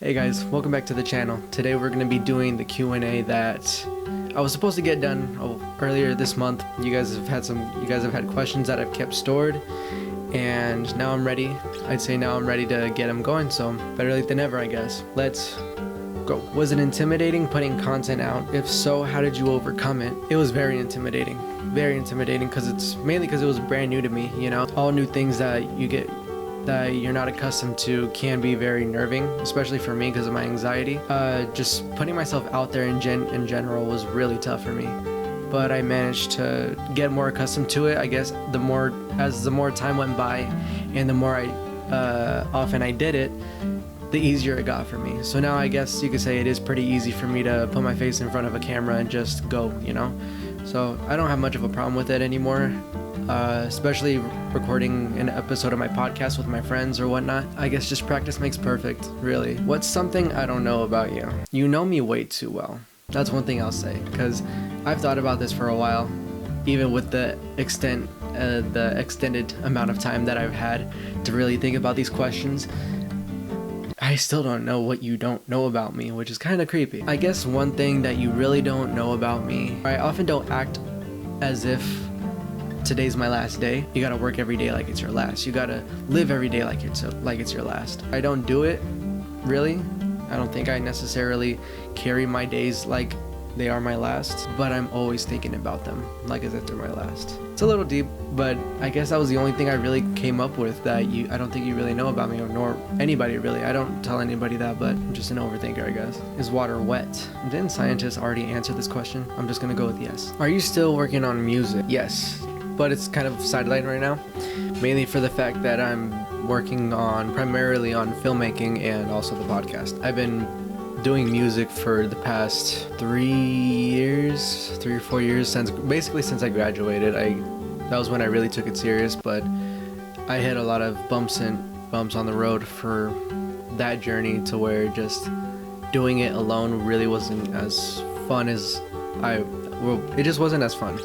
Hey guys, welcome back to the channel. Today we're going to be doing the Q&A that I was supposed to get done earlier this month. You guys have had questions that I've kept stored, and now I'm ready. I'd say now I'm ready to get them going, so better late than never, I guess. Let's go. Was it intimidating putting content out? If so, how did you overcome it? It was very intimidating. Very intimidating because it was brand new to me, you know? All new things that you're not accustomed to can be very nerving, especially for me because of my anxiety. Just putting myself out there in general was really tough for me, but I managed to get more accustomed to it. I guess the more time went by and the more often I did it, the easier it got for me. So now I guess you could say it is pretty easy for me to put my face in front of a camera and just go, you know? So I don't have much of a problem with it anymore. Especially recording an episode of my podcast with my friends or whatnot. I guess just practice makes perfect, really. What's something I don't know about you? You know me way too well. That's one thing I'll say, because I've thought about this for a while, even with the extended amount of time that I've had to really think about these questions. I still don't know what you don't know about me, which is kind of creepy. I guess one thing that you really don't know about me, I often don't act as if today's my last day. You gotta work every day like it's your last. You gotta live every day like it's your last. I don't do it, really. I don't think I necessarily carry my days like they are my last, but I'm always thinking about them like as if they're my last. It's a little deep, but I guess that was the only thing I really came up with that I don't think you really know about me, or nor anybody really. I don't tell anybody that, but I'm just an overthinker, I guess. Is water wet? Didn't scientists already answer this question? I'm just gonna go with yes. Are you still working on music? Yes, but it's kind of sidelined right now, mainly for the fact that I'm working primarily on filmmaking and also the podcast. I've been doing music for the past 3 or 4 years, since I graduated. That was when I really took it serious, but I hit a lot of bumps on the road for that journey, to where just doing it alone really wasn't as fun as it just wasn't as fun.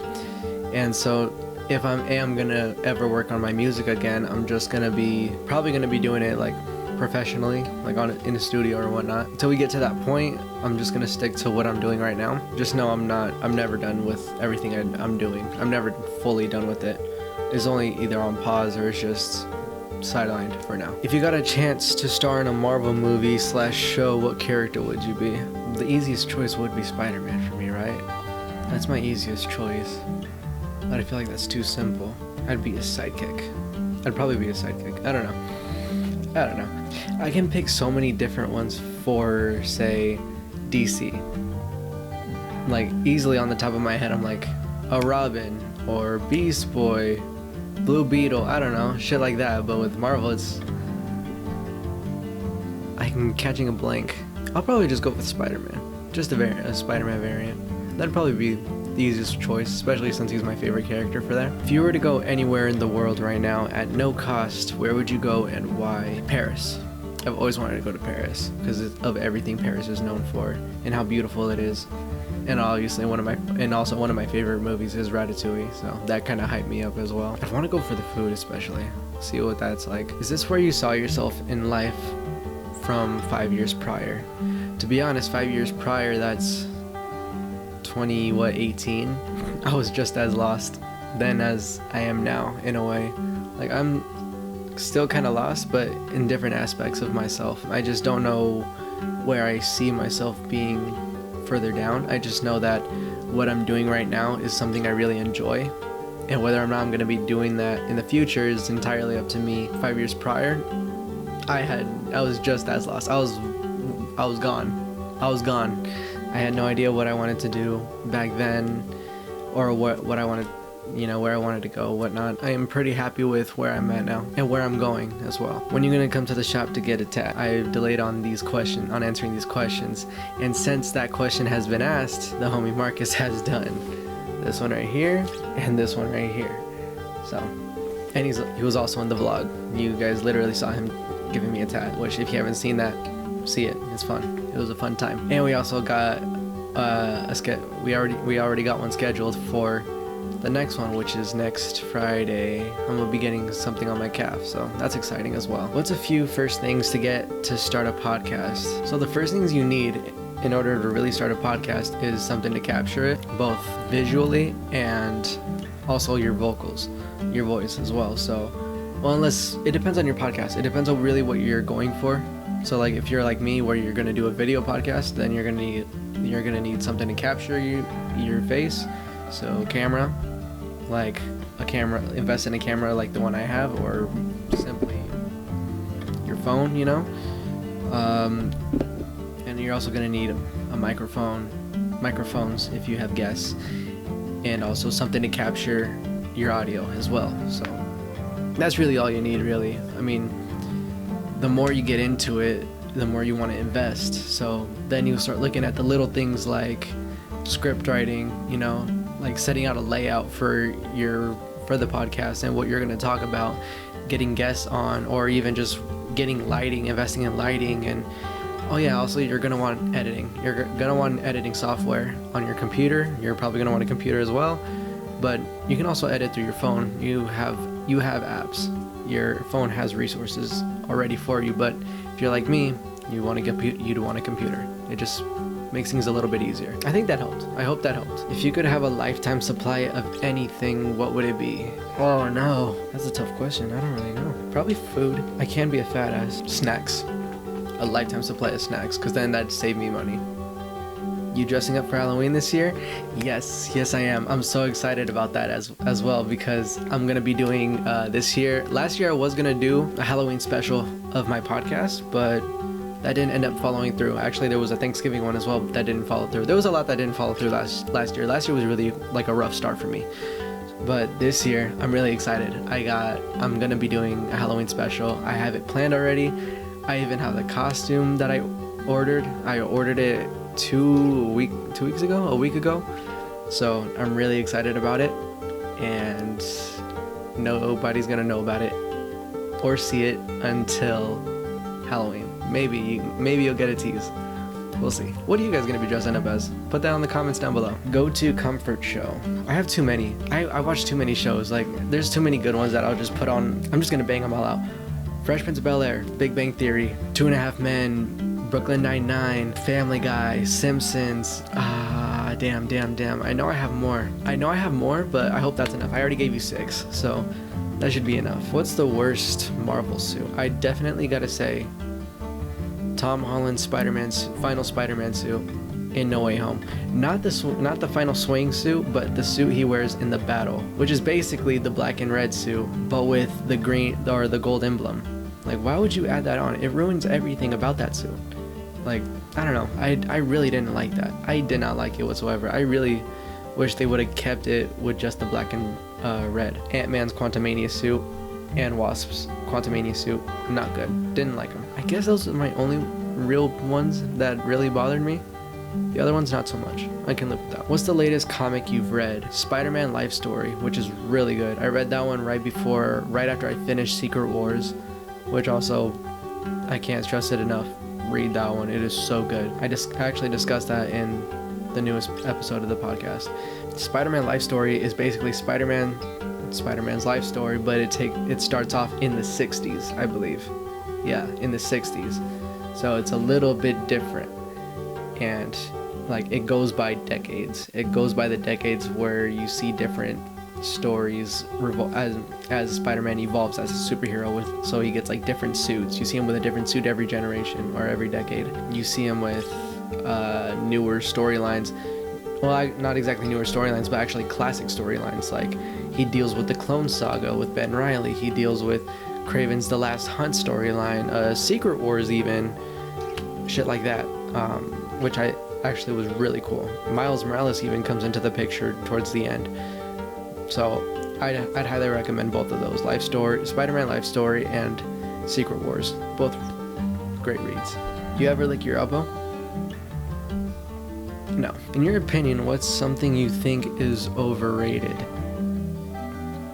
And so if I am gonna ever work on my music again, I'm just probably gonna be doing it like professionally, like in a studio or whatnot. Until we get to that point, I'm just gonna stick to what I'm doing right now. Just know I'm never done with everything I'm doing. I'm never fully done with it. It's only either on pause or it's just sidelined for now. If you got a chance to star in a Marvel movie / show, what character would you be? The easiest choice would be Spider-Man for me, right? That's my easiest choice. But I feel like that's too simple. I'd be a sidekick. I'd probably be a sidekick. I don't know. I can pick so many different ones for, say, DC. Like, easily on the top of my head, I'm like a Robin or Beast Boy, Blue Beetle, I don't know, shit like that. But with Marvel, I'm catching a blank. I'll probably just go with Spider-Man. Just a Spider-Man variant. That'd probably be the easiest choice, especially since he's my favorite character for that. If you were to go anywhere in the world right now at no cost, where would you go and why? Paris. I've always wanted to go to Paris because of everything Paris is known for and how beautiful it is. And obviously one of my favorite movies is Ratatouille, so that kind of hyped me up as well. I'd want to go for the food, especially. See what that's like. Is this where you saw yourself in life from 5 years prior? To be honest, 5 years prior, that's 18. I was just as lost then as I am now, in a way. Like, I'm still kind of lost, but in different aspects of myself. I just don't know where I see myself being further down. I just know that what I'm doing right now is something I really enjoy, and whether or not I'm going to be doing that in the future is entirely up to me. 5 years prior, I was just as lost. I was gone. I had no idea what I wanted to do back then, or what I wanted, where I wanted to go, whatnot. I am pretty happy with where I'm at now and where I'm going as well. When you're gonna come to the shop to get a tat? I delayed on answering these questions, and since that question has been asked, the homie Marcus has done this one right here and this one right here. So, and he was also in the vlog. You guys literally saw him giving me a tat, which if you haven't seen that, see it. It's fun. It was a fun time. And we also got we already got one scheduled for the next one, which is next Friday, I'm gonna be getting something on my calf, so that's exciting as well. What's a few first things to get to start a podcast? So the first things you need in order to really start a podcast is something to capture it, both visually and also your vocals, your voice as well. So, well, unless it depends on your podcast. It depends on really what you're going for. So like if you're like me, where you're gonna do a video podcast, then you're gonna need something to capture your face. So camera, like a camera, invest in a camera like the one I have, or simply your phone, you know. And you're also gonna need a microphones if you have guests, and also something to capture your audio as well. So that's really all you need, really. I mean, the more you get into it, the more you want to invest. So then you start looking at the little things like script writing, you know, like setting out a layout for the podcast and what you're going to talk about, getting guests on, or even just getting lighting, investing in lighting. And oh yeah, also you're going to want editing. You're going to want editing software on your computer. You're probably going to want a computer as well, but you can also edit through your phone. You have apps. Your phone has resources already for you, but if you're like me, you'd want a computer. It just makes things a little bit easier. I think that helped. I hope that helped. If you could have a lifetime supply of anything, what would it be? Oh no, that's a tough question. I don't really know. Probably food. I can be a fat ass. Snacks. A lifetime supply of snacks, because then that'd save me money. You dressing up for Halloween this year? Yes I am. I'm so excited about that as well, because I'm gonna be doing this year. Last year I was gonna do a Halloween special of my podcast, but that didn't end up following through. Actually, there was a Thanksgiving one as well that didn't follow through. There was a lot that didn't follow through last year. Last year was really like a rough start for me. But this year, I'm really excited. I'm gonna be doing a Halloween special. I have it planned already. I even have the costume that I ordered. I ordered it a week ago. So I'm really excited about it, and nobody's gonna know about it or see it until Halloween. Maybe you'll get a tease. We'll see. What are you guys gonna be dressing up as? Put that in the comments down below. Go-to comfort show. I have too many. I watch too many shows. Like, there's too many good ones that I'll just put on. I'm just gonna bang them all out. Fresh Prince of Bel-Air, Big Bang Theory, 2.5 Men, Brooklyn Nine-Nine, Family Guy, Simpsons. Damn. I know I have more, but I hope that's enough. I already gave you 6, so that should be enough. What's the worst Marvel suit? I definitely gotta say Tom Holland's final Spider-Man suit in No Way Home. Not the final swing suit, but the suit he wears in the battle, which is basically the black and red suit, but with the green or the gold emblem. Like, why would you add that on? It ruins everything about that suit. Like, I don't know. I really didn't like that. I did not like it whatsoever. I really wish they would have kept it with just the black and red. Ant-Man's Quantumania suit and Wasp's Quantumania suit, not good. Didn't like them. I guess those are my only real ones that really bothered me. The other ones, not so much. I can live with that. What's the latest comic you've read? Spider-Man Life Story, which is really good. I read that one right after I finished Secret Wars, which also, I can't stress it enough. Read that one. It is so good. I actually discussed that in the newest episode of the podcast. Spider-Man Life Story is basically Spider-Man's life story, but it starts off in the 60s, I believe. Yeah, in the 60s. So it's a little bit different. And like, it goes by decades. It goes by the decades where you see different stories as Spider-Man evolves as a superhero, so he gets like different suits. You see him with a different suit every generation or every decade. You see him with newer storylines. Well, not exactly newer storylines, but actually classic storylines. Like, he deals with the Clone Saga with Ben Reilly. He deals with Kraven's The Last Hunt storyline, Secret Wars even, shit like that, which I actually was really cool. Miles Morales even comes into the picture towards the end. So I'd highly recommend both of those, Spider-Man Life Story and Secret Wars. Both great reads. You ever lick your elbow? No. In your opinion, what's something you think is overrated?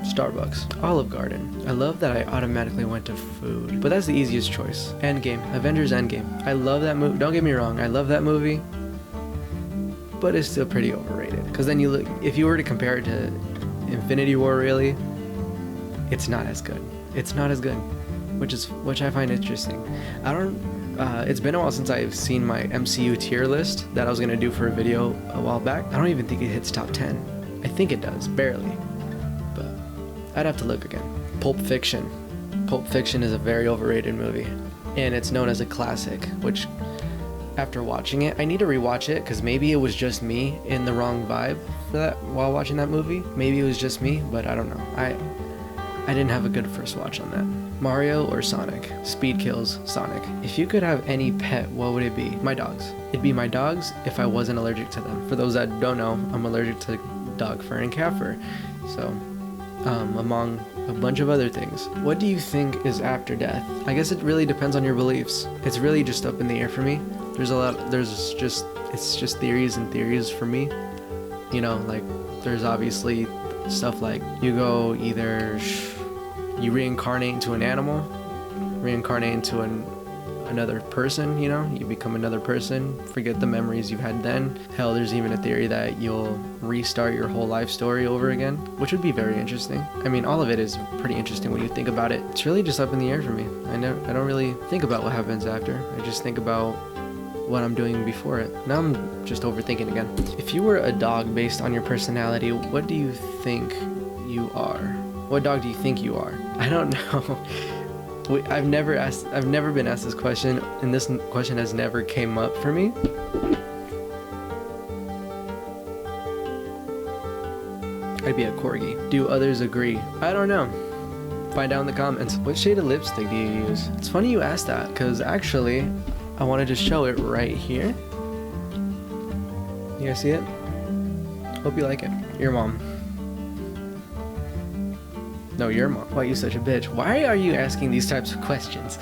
Starbucks. Olive Garden. I love that I automatically went to food, but that's the easiest choice. Endgame. Avengers Endgame. I love that movie. Don't get me wrong, I love that movie, but it's still pretty overrated. Because then you look, if you were to compare it to Infinity War, really, it's not as good. It's not as good, which I find interesting. I don't. It's been a while since I've seen my MCU tier list that I was gonna do for a video a while back. I don't even think it hits top 10. I think it does, barely, but I'd have to look again. Pulp Fiction. Pulp Fiction is a very overrated movie, and it's known as a classic, which after watching it, I need to rewatch it because maybe it was just me in the wrong vibe for that while watching that movie. Maybe it was just me, but I don't know. I didn't have a good first watch on that. Mario or Sonic? Speed kills Sonic. If you could have any pet, what would it be? My dogs. It'd be my dogs if I wasn't allergic to them. For those that don't know, I'm allergic to dog fur and cat fur. So, among a bunch of other things. What do you think is after death? I guess it really depends on your beliefs. It's really just up in the air for me. It's just theories and theories for me. You know, like, there's obviously stuff like you go either you reincarnate into an animal, reincarnate into another person, you know, you become another person, forget the memories you had then. Hell, there's even a theory that you'll restart your whole life story over again, which would be very interesting. I mean, all of it is pretty interesting when you think about it. It's really just up in the air for me. I don't really think about what happens after. I just think about what I'm doing before it. Now I'm just overthinking again. If you were a dog based on your personality, what do you think you are? What dog do you think you are? I don't know. I've never been asked this question, and this question has never came up for me. I'd be a corgi. Do others agree? I don't know. Find out in the comments. What shade of lipstick do you use? It's funny you asked that, because actually, I want to just show it right here. You guys see it? Hope you like it. Your mom. No, your mom. Why are you such a bitch? Why are you asking these types of questions?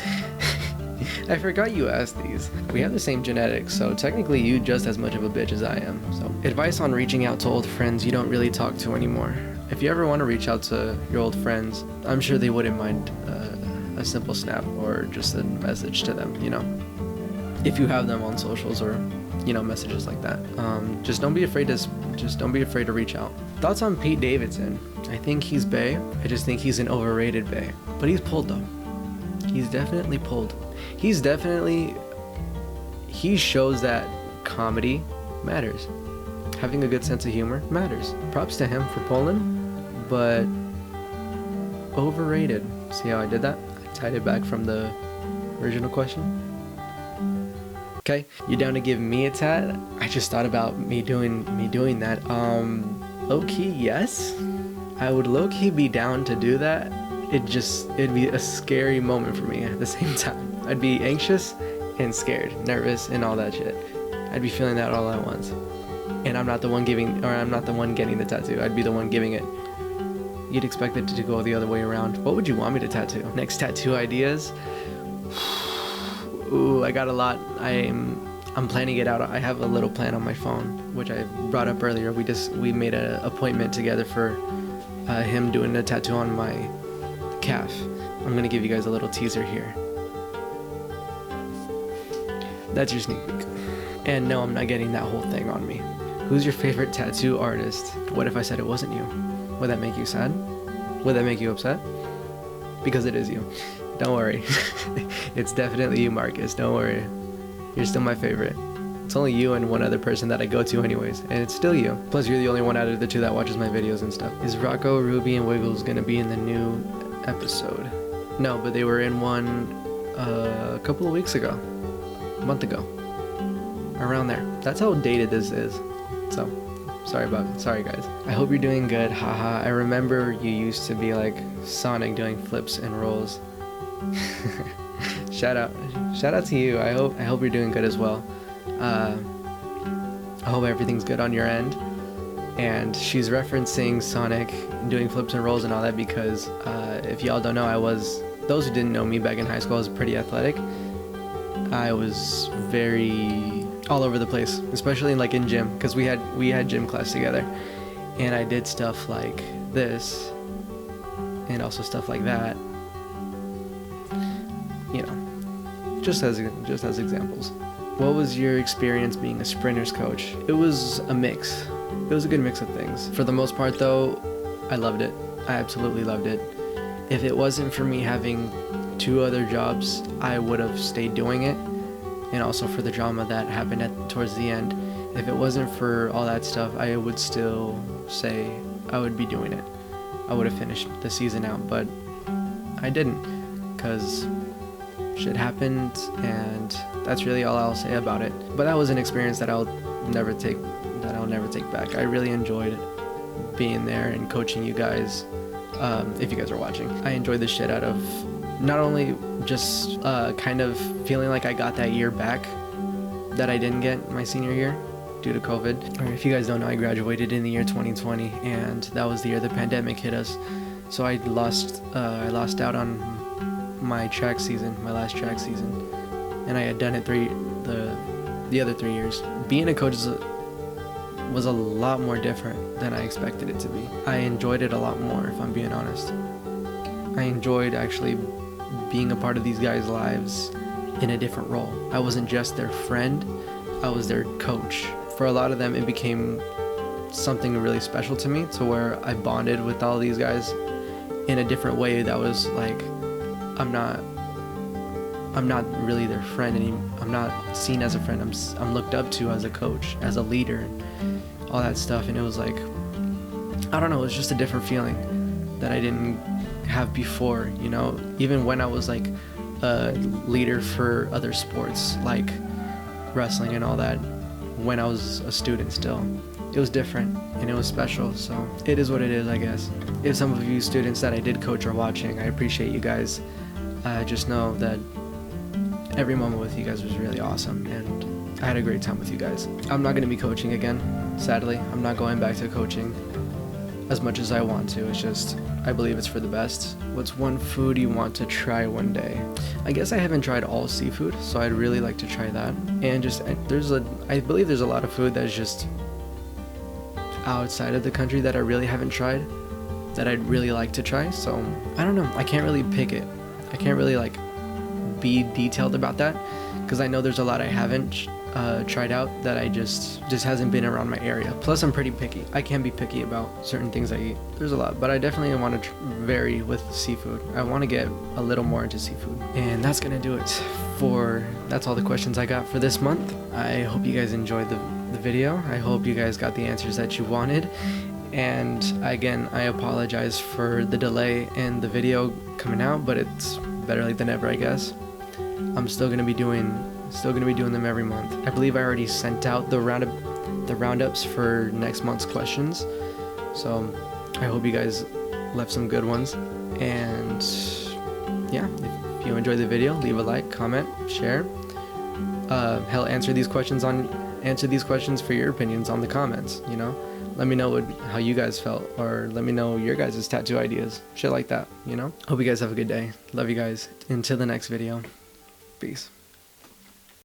I forgot you asked these. We have the same genetics, so technically you just as much of a bitch as I am. So, advice on reaching out to old friends you don't really talk to anymore. If you ever want to reach out to your old friends, I'm sure they wouldn't mind a simple snap or just a message to them, you know? If you have them on socials or, you know, messages like that. Just don't be afraid to reach out. Thoughts on Pete Davidson? I think he's bae. I just think he's an overrated bae. But he's pulled though. He's definitely pulled. He shows that comedy matters. Having a good sense of humor matters. Props to him for pulling, but overrated. See how I did that? I tied it back from the original question. Okay, you down to give me a tat? I just thought about me doing that. Low-key, yes. I would low-key be down to do that. It'd be a scary moment for me at the same time. I'd be anxious and scared, nervous, and all that shit. I'd be feeling that all at once. And I'm not the one getting the tattoo. I'd be the one giving it. You'd expect it to go the other way around. What would you want me to tattoo? Next tattoo ideas? Ooh, I got a lot. I'm planning it out. I have a little plan on my phone, which I brought up earlier. We made an appointment together for him doing a tattoo on my calf. I'm gonna give you guys a little teaser here. That's your sneak peek. And no, I'm not getting that whole thing on me. Who's your favorite tattoo artist? What if I said it wasn't you? Would that make you sad? Would that make you upset? Because it is you. Don't worry. It's definitely you, Marcus. Don't worry. You're still my favorite. It's only you and one other person that I go to anyways, and it's still you. Plus, you're the only one out of the two that watches my videos and stuff. Is Rocco, Ruby, and Wiggles gonna be in the new episode? No, but they were in one a couple of weeks ago. A month ago. Around there. That's how dated this is. So, sorry guys. I hope you're doing good. Haha. I remember you used to be like Sonic doing flips and rolls. Shout out to you. I hope you're doing good as well. I hope everything's good on your end. And she's referencing Sonic doing flips and rolls and all that because if y'all don't know, those who didn't know me back in high school, I was pretty athletic. I was very all over the place, especially like in gym, because we had gym class together, and I did stuff like this and also stuff like that, you know, just as examples. What was your experience being a sprinters coach? It was a mix. It was a good mix of things. For the most part though, I loved it. I absolutely loved it. If it wasn't for me having 2 other jobs, I would have stayed doing it. And also for the drama that happened towards the end. If it wasn't for all that stuff, I would still say I would be doing it. I would have finished the season out, but I didn't, because shit happened, and that's really all I'll say about it. But that was an experience that I'll never take back. I really enjoyed being there and coaching you guys. If you guys are watching, I enjoyed the shit out of not only just kind of feeling like I got that year back that I didn't get my senior year due to COVID. Or if you guys don't know, I graduated in the year 2020, and that was the year the pandemic hit us. So I lost out on my track season, my last track season, and I had done it the other 3 years. Being a coach was a lot more different than I expected it to be. I enjoyed it a lot more, if I'm being honest. I enjoyed actually being a part of these guys' lives in a different role. I wasn't just their friend, I was their coach. For a lot of them, it became something really special to me, to where I bonded with all these guys in a different way that was like, I'm not really their friend anymore. I'm not seen as a friend. I'm looked up to as a coach, as a leader, and all that stuff. And it was like, I don't know, it was just a different feeling that I didn't have before, you know? Even when I was like a leader for other sports, like wrestling and all that, when I was a student still. It was different, and it was special, so it is what it is, I guess. If some of you students that I did coach are watching, I appreciate you guys. Just know that every moment with you guys was really awesome, and I had a great time with you guys. I'm not going to be coaching again, sadly. I'm not going back to coaching as much as I want to. It's just, I believe it's for the best. What's one food you want to try one day? I guess I haven't tried all seafood, so I'd really like to try that. And just, I believe there's a lot of food that's just outside of the country that I really haven't tried, that I'd really like to try. So I don't know, I can't really pick it. I can't really like be detailed about that, because I know there's a lot I haven't tried out that I just hasn't been around my area. Plus I'm pretty picky. I can be picky about certain things I eat. There's a lot, but I definitely want to vary with seafood. I want to get a little more into seafood. And that's gonna do it that's all the questions I got for this month. I hope you guys enjoyed the video. I hope you guys got the answers that you wanted. And again, I apologize for the delay in the video coming out, but it's better late than ever, I guess. I'm still gonna be doing them every month. I believe I already sent out the roundups for next month's questions. So I hope you guys left some good ones. And yeah, if you enjoyed the video, leave a like, comment, share. Hell, answer these questions for your opinions on the comments, you know? Let me know how you guys felt, or let me know your guys' tattoo ideas. Shit like that, you know? Hope you guys have a good day. Love you guys. Until the next video. Peace.